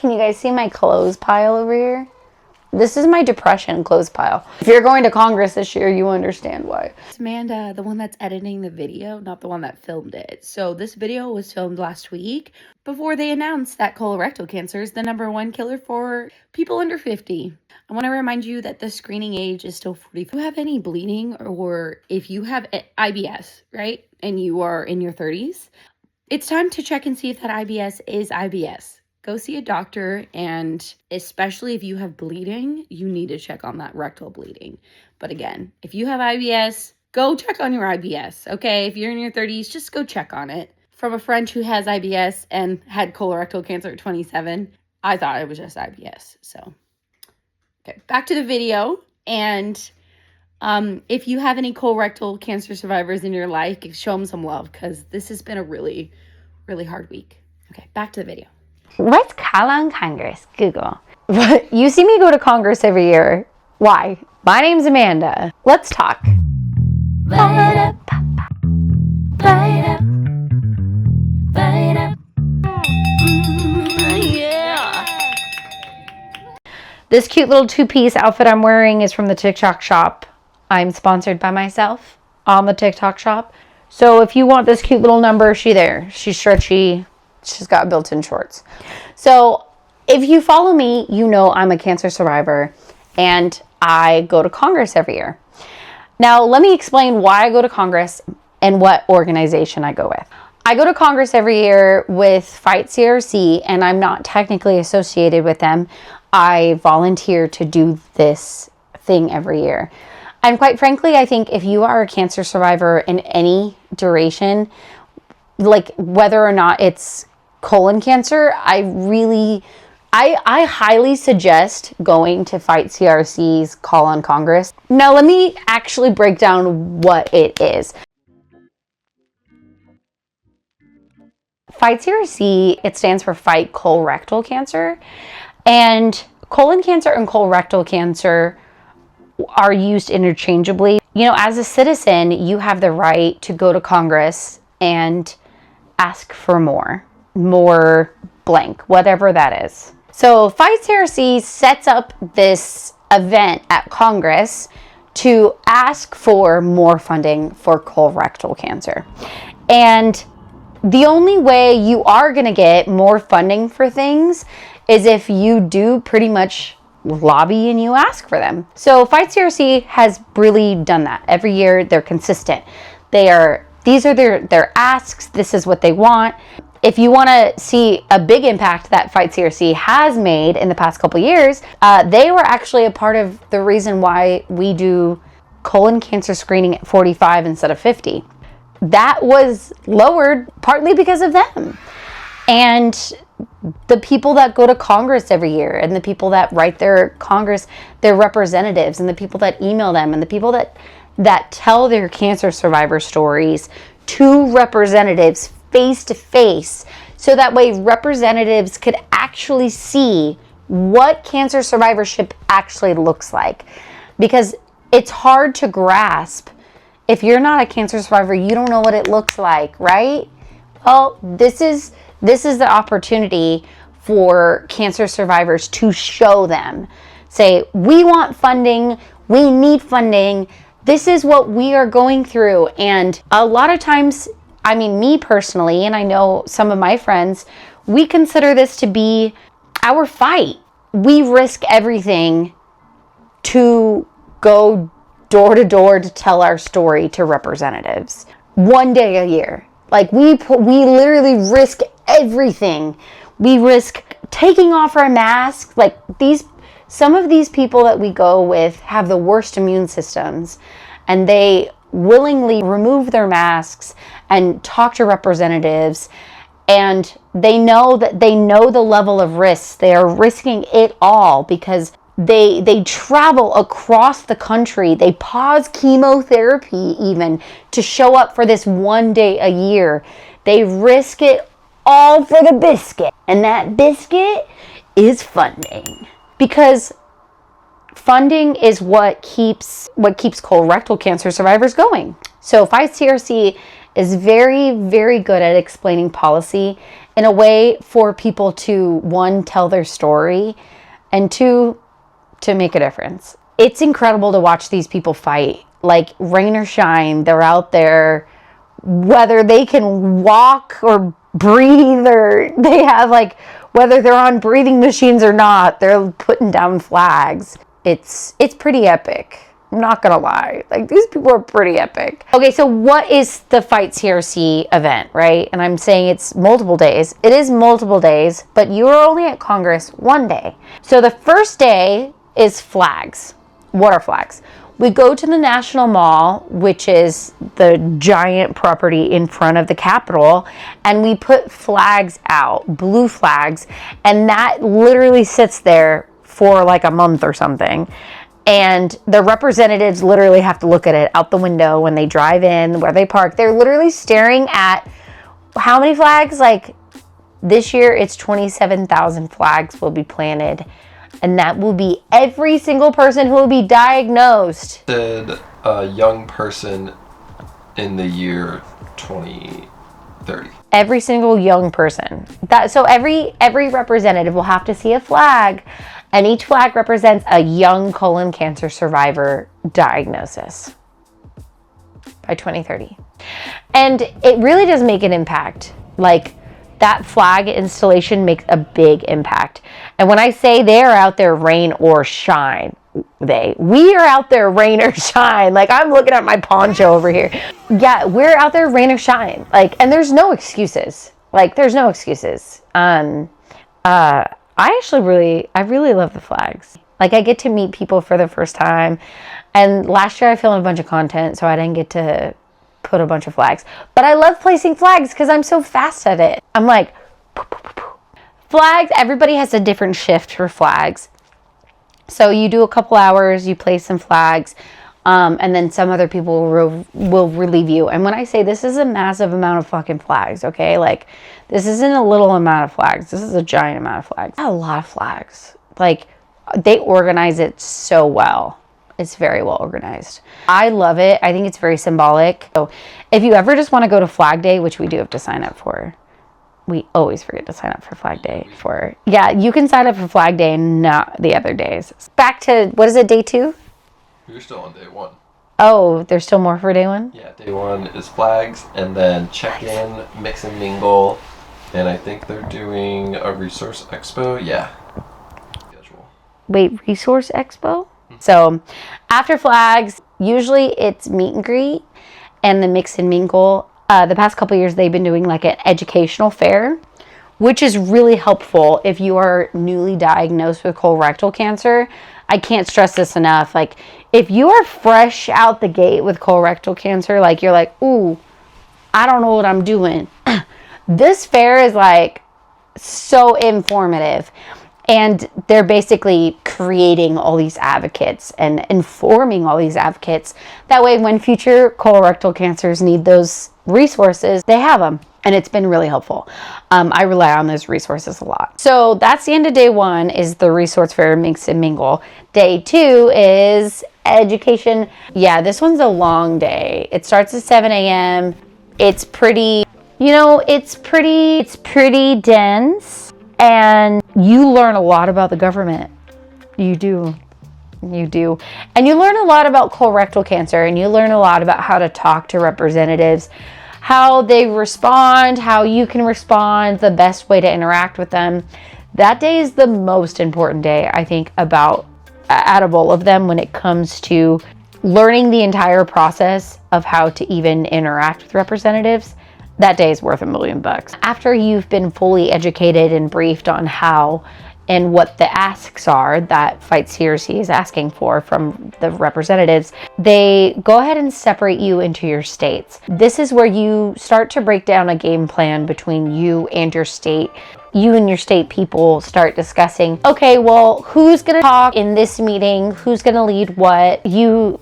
Can you guys see my clothes pile over here? This is my depression clothes pile. If you're going to Congress this year, you understand why. It's Amanda, the one that's editing the video, not the one that filmed it. So this video was filmed last week before they announced that colorectal cancer is the #1 killer for people under 50. I want to remind you that the screening age is still 40. If you have any bleeding or if you have IBS, right, and you are in your 30s, it's time to check and see if that IBS is IBS. Go see a doctor, and especially if you have bleeding, you need to check on that rectal bleeding. But again, if you have IBS, go check on your IBS, okay? If you're in your 30s, just go check on it. From a friend who has IBS and had colorectal cancer at 27, I thought it was just IBS. So, okay, back to the video. And if you have any colorectal cancer survivors in your life, show them some love, because this has been a really, really hard week. Okay, back to the video. What's call on Congress? Google. You see me go to Congress every year. Why? My name's Amanda. Let's talk. Fight up. Fight up. Fight up. Yeah. This cute little two-piece outfit I'm wearing is from the TikTok shop. I'm sponsored by myself on the TikTok shop. So if you want this cute little number, she's stretchy. She's got built-in shorts. So if you follow me, you know I'm a cancer survivor and I go to Congress every year. Now, let me explain why I go to Congress and what organization I go with. I go to Congress every year with Fight CRC, and I'm not technically associated with them. I volunteer to do this thing every year. And quite frankly, I think if you are a cancer survivor in any duration, like whether or not it's colon cancer, I highly suggest going to Fight CRC's Call on Congress. Now, let me actually break down what it is. Fight CRC, it stands for Fight Colorectal Cancer. And colon cancer and colorectal cancer are used interchangeably. You know, as a citizen, you have the right to go to Congress and ask for more blank, whatever that is. So Fight CRC sets up this event at Congress to ask for more funding for colorectal cancer. And the only way you are going to get more funding for things is if you do pretty much lobby and you ask for them. So Fight CRC has really done that. Every year they're consistent. These are their asks. This is what they want. If you want to see a big impact that Fight CRC has made in the past couple years, they were actually a part of the reason why we do colon cancer screening at 45 instead of 50. That was lowered partly because of them. And the people that go to Congress every year, and the people that write their representatives, and the people that email them, and the people that tell their cancer survivor stories to representatives face to face, so that way representatives could actually see what cancer survivorship actually looks like. Because it's hard to grasp. If you're not a cancer survivor, you don't know what it looks like, right? Well, this is the opportunity for cancer survivors to show them. Say, we want funding, we need funding, this is what we are going through. And a lot of times, I mean, me personally, and I know some of my friends, we consider this to be our fight. We risk everything to go door to door to tell our story to representatives. One day a year. Like we literally risk everything. We risk taking off our masks. Like some of these people that we go with have the worst immune systems, and they willingly remove their masks and talk to representatives, and they know the level of risk. They are risking it all because they travel across the country. They pause chemotherapy even to show up for this one day a year. They risk it all for the biscuit. And that biscuit is funding. Because funding is what keeps colorectal cancer survivors going. So Fight CRC is very, very good at explaining policy in a way for people to, one, tell their story, and two, to make a difference. It's incredible to watch these people fight. Like, rain or shine, they're out there, whether they can walk or breathe, or they have, like, whether they're on breathing machines or not, they're putting down flags. It's pretty epic. I'm not gonna lie. Like, these people are pretty epic. Okay, so what is the Fight CRC event, right? And I'm saying it's multiple days. It is multiple days, but you are only at Congress one day. So the first day is flags. What are flags? We go to the National Mall, which is the giant property in front of the Capitol, and we put flags out, blue flags, and that literally sits there for like a month or something. And the representatives literally have to look at it out the window when they drive in, where they park. They're literally staring at how many flags? Like, this year it's 27,000 flags will be planted. And that will be every single person who will be diagnosed. Said a young person in the year 2030. Every single young person. So every representative will have to see a flag, and each flag represents a young colon cancer survivor diagnosis by 2030. And it really does make an impact. Like, that flag installation makes a big impact. And when I say they are out there rain or shine, we are out there rain or shine. Like, I'm looking at my poncho over here. Yeah, we're out there rain or shine. Like, and there's no excuses. Like, there's no excuses. I really love the flags. Like, I get to meet people for the first time. And last year I filmed a bunch of content, so I didn't get to put a bunch of flags. But I love placing flags because I'm so fast at it. I'm like, poo, poo, poo, poo. Flags, everybody has a different shift for flags. So you do a couple hours, you place some flags, and then some other people will relieve you. And when I say this is a massive amount of fucking flags, okay? Like, this isn't a little amount of flags. This is a giant amount of flags. A lot of flags. Like, they organize it so well. It's very well organized. I love it. I think it's very symbolic. So if you ever just want to go to Flag Day, which we do have to sign up for, we always forget to sign up for Flag Day yeah, you can sign up for Flag Day and not the other days. Back to, what is it, day 2? You're still on day 1. Oh, there's still more for day 1? Yeah, day 1 is flags, and then check-in, mix and mingle, and I think they're doing a resource expo. Yeah. Schedule. Wait, resource expo? So after flags, usually it's meet and greet and the mix and mingle. The past couple of years, they've been doing like an educational fair, which is really helpful if you are newly diagnosed with colorectal cancer. I can't stress this enough. Like, if you are fresh out the gate with colorectal cancer, like, you're like, ooh, I don't know what I'm doing. This fair is like so informative. And they're basically creating all these advocates and informing all these advocates. That way, when future colorectal cancers need those resources, they have them. And it's been really helpful. I rely on those resources a lot. So that's the end of day 1, is the resource fair, mix and mingle. Day 2 is education. Yeah, this one's a long day. It starts at 7 a.m. It's pretty, it's pretty dense. And you learn a lot about the government. You do. And you learn a lot about colorectal cancer, and you learn a lot about how to talk to representatives, how they respond, how you can respond, the best way to interact with them. That day is the most important day, I think, out of all of them when it comes to learning the entire process of how to even interact with representatives. That day is worth $1 million. After you've been fully educated and briefed on how and what the asks are that Fight CRC is asking for from the representatives, they go ahead and separate you into your states. This is where you start to break down a game plan between you and your state. You and your state people start discussing, okay, well, who's going to talk in this meeting? Who's going to lead what?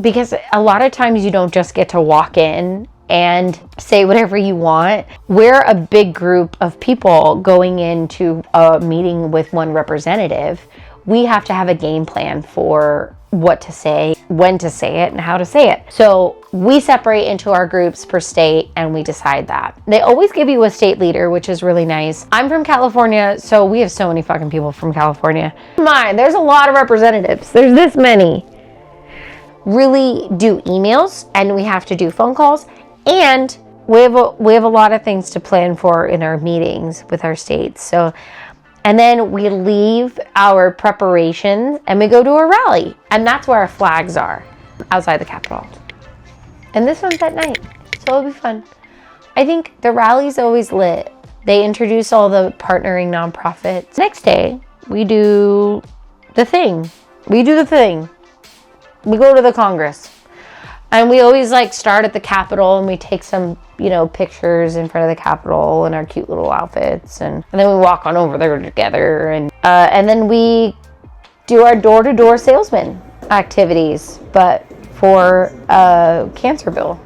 Because a lot of times you don't just get to walk in and say whatever you want. We're a big group of people going into a meeting with one representative. We have to have a game plan for what to say, when to say it, and how to say it. So we separate into our groups per state and we decide that. They always give you a state leader, which is really nice. I'm from California, so we have so many fucking people from California. Mine, there's a lot of representatives. There's this many. Really do emails, and we have to do phone calls, and we have a lot of things to plan for in our meetings with our states. So, and then we leave our preparations and we go to a rally, and that's where our flags are, outside the Capitol. And this one's at night, so it'll be fun. I think the rally's always lit. They introduce all the partnering nonprofits. Next day, we do the thing. We go to the Congress. And we always like start at the Capitol and we take some, pictures in front of the Capitol in our cute little outfits. And then we walk on over there together. And then we do our door-to-door salesman activities, but for a cancer bill.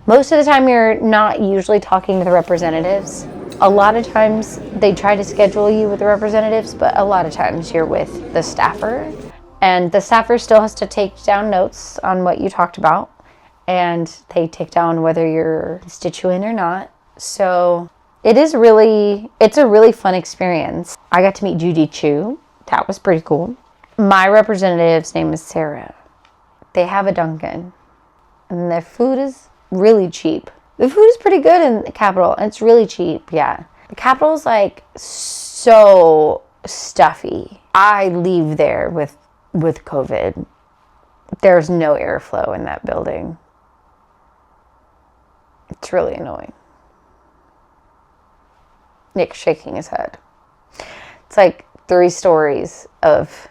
Most of the time you're not usually talking to the representatives. A lot of times they try to schedule you with the representatives, but a lot of times you're with the staffer. And the staffer still has to take down notes on what you talked about. And they take down whether you're a constituent or not. So it's a really fun experience. I got to meet Judy Chu. That was pretty cool. My representative's name is Sarah. They have a Dunkin'. And their food is really cheap. The food is pretty good in the Capitol, and it's really cheap, yeah. The Capitol's like so stuffy. I leave there with COVID. There's no airflow in that building. It's really annoying. Nick's shaking his head. It's like 3 stories of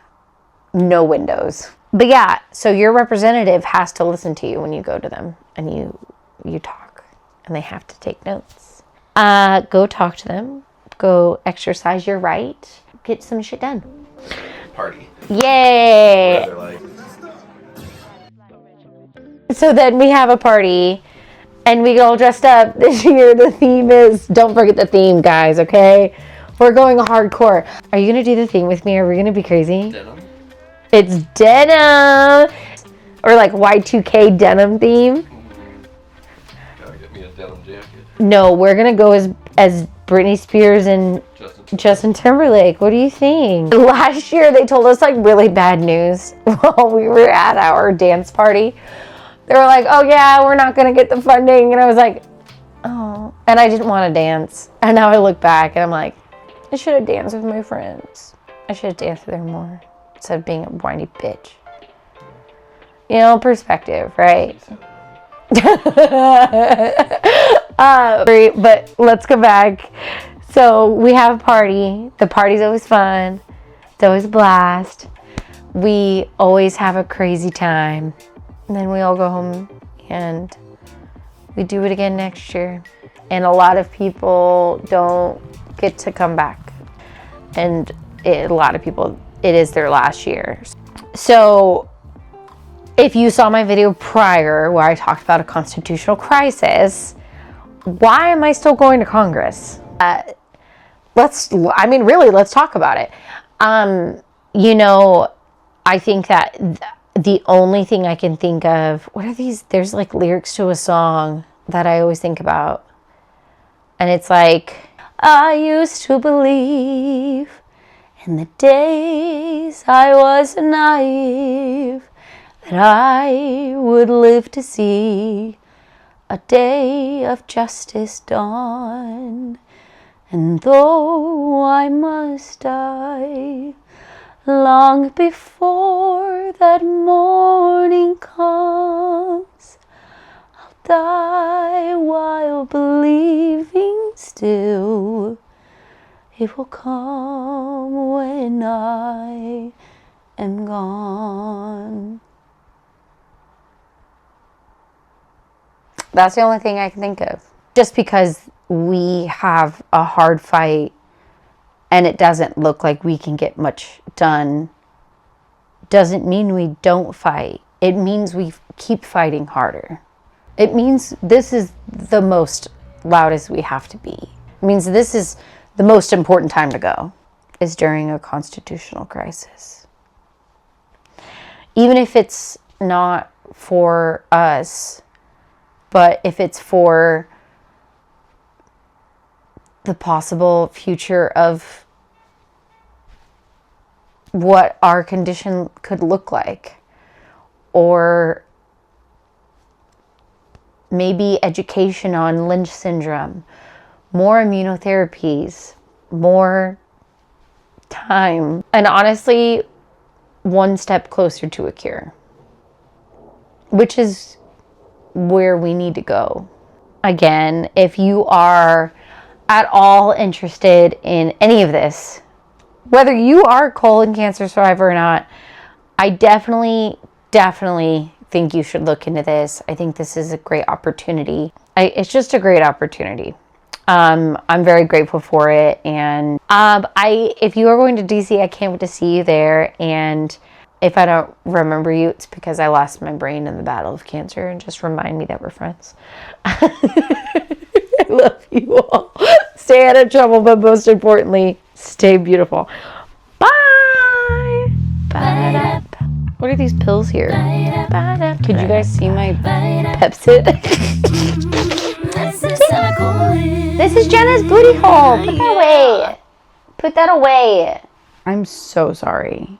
no windows. But yeah, so your representative has to listen to you when you go to them and you talk, and they have to take notes. Go talk to them. Go exercise your right. Get some shit done. Party. Yay! Like... So then we have a party, and we get all dressed up. This year the theme is, don't forget the theme, guys, okay? We're going hardcore. Are you gonna do the theme with me? Are we gonna be crazy? Denim. It's denim! Or like Y2K denim theme. Gotta get me a denim jacket. No, we're gonna go as Britney Spears and Justin Timberlake. What do you think? Last year they told us like really bad news while we were at our dance party. They were like, oh yeah, we're not gonna get the funding. And I was like, oh. And I didn't want to dance. And now I look back and I'm like, I should have danced with my friends. I should have danced with her more instead of being a whiny bitch. Perspective, right? But let's go back. So we have a party. The party's always fun. It's always a blast. We always have a crazy time. And then we all go home and we do it again next year. And a lot of people don't get to come back. And a lot of people, it is their last year. So if you saw my video prior where I talked about a constitutional crisis, why am I still going to Congress? Let's talk about it. I think that the only thing I can think of, what are these? There's like lyrics to a song that I always think about. And it's like, I used to believe in the days I was naive that I would live to see a day of justice dawn. And though I must die, long before that morning comes, I'll die while believing still. It will come when I am gone. That's the only thing I can think of. Just because we have a hard fight and it doesn't look like we can get much done doesn't mean we don't fight. It means we keep fighting harder. It means this is the most loudest we have to be. It means this is the most important time to go, is during a constitutional crisis. even if it's not for us, but if it's for the possible future of what our condition could look like, or maybe education on Lynch syndrome, more immunotherapies, more time, and honestly, one step closer to a cure, which is where we need to go. Again, if you are at all interested in any of this, whether you are a colon cancer survivor or not, I definitely think you should look into this. I think this is a great opportunity. It's just a great opportunity. I'm very grateful for it. And if you are going to DC, I can't wait to see you there. And if I don't remember you, it's because I lost my brain in the battle of cancer. And just remind me that we're friends. I love you all. Stay out of trouble, but most importantly, stay beautiful. Bye. Bye. What are these pills here? Could you guys see my Pepsid? This is Jenna's booty hole. Put that away. Put that away. I'm so sorry.